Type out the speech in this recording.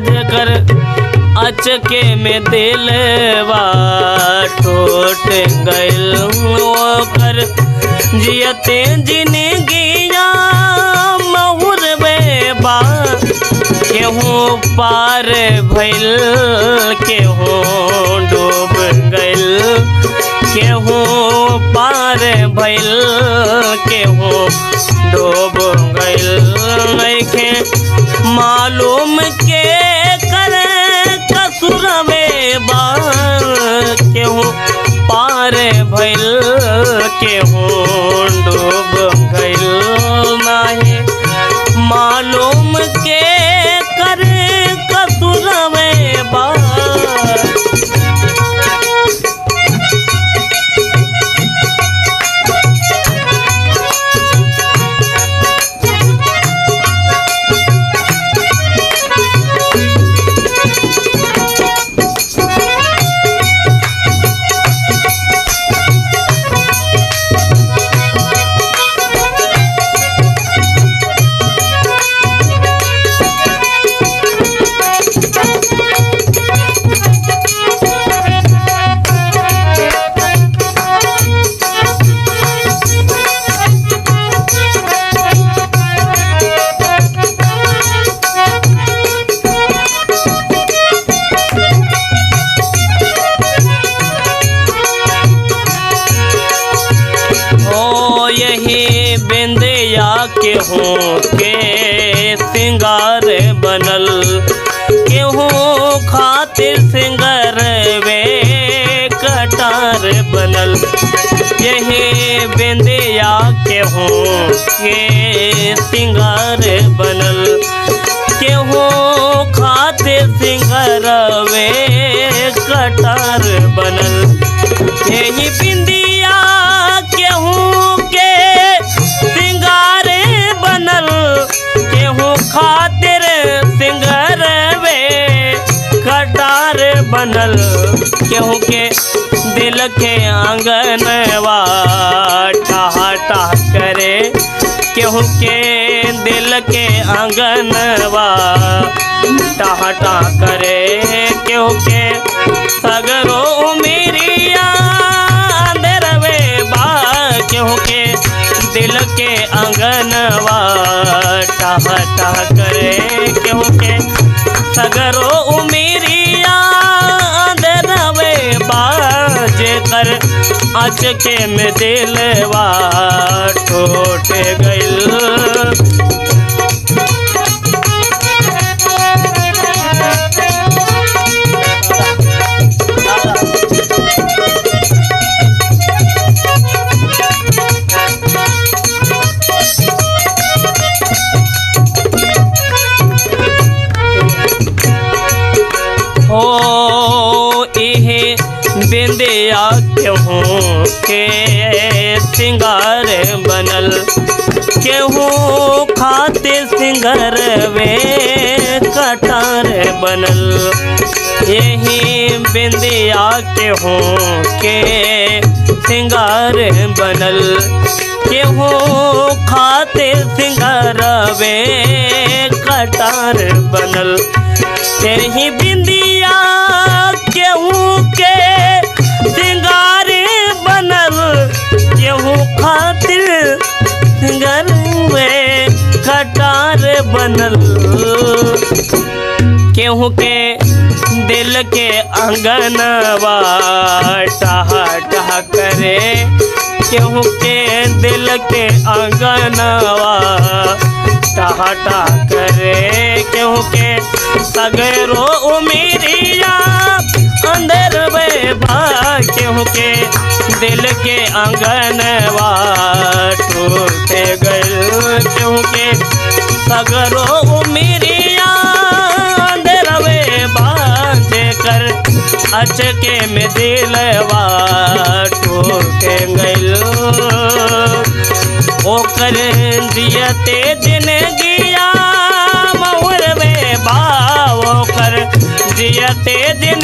जकर अचके में दिलवा टूट गइल ओकर जियते जिंदगिया महुरवे बा केहूँ पार भइल केहूँ डूब गइल केहूँ पार भइल केहूँ डूब गइल नइखे मालूम के करे कसुरवे बा केहूँ पार भइल केहूँ डूब गइल नाही मालूम के करे कसुरवे बा। केहूँ के सिंगार बनल केहूँ खातिर सिंगार वे कटार बनल यही बिंदिया केहूँ के सिंगार बनल केहूँ खातिर सिंगार वे कटार बनल यही बिंदिया केहूँ के सिंगार बनल केहूँ खातिर सिंगार वे कटार बनल केहूँ के दिल के आंगनवा टाहा टाह करे केहू के दिल के आंगनवा टाहा टाह करे केहू के सगरो उमिरिया अंधरवे बा केहू के दिल के आंगनवा टाहा टाह करे केहू के सगरो उमिरिया अंधरवे बा जेकर अचके में दिलवा टूट गइल। बिंदिया केहूँ के सिंगार बनल केहूँ खातिर सिंगार वे कटार बनल यही बिंदिया केहूँ के सिंगार बनल केहूँ खातिर सिंगार वे कटार बनल यही बिंदिया केहूँ के सिंगार बनल केहूँ खातिर सिंगार वे कटार बनल केहूँ के दिल के आंगनवा टाहा टाह करे केहू के दिल के आंगनवा टाहा टाह करे केहू के सगरो उमिरिया अंदर बा केहू के दिल के आंगनवा टूट गइल केहू के सगरो उमिरिया अंदर बा जेकर अचके में दिलवा टूट गइल ओकर जियते जिंदगिया महुर में बा ओकर जियते दिन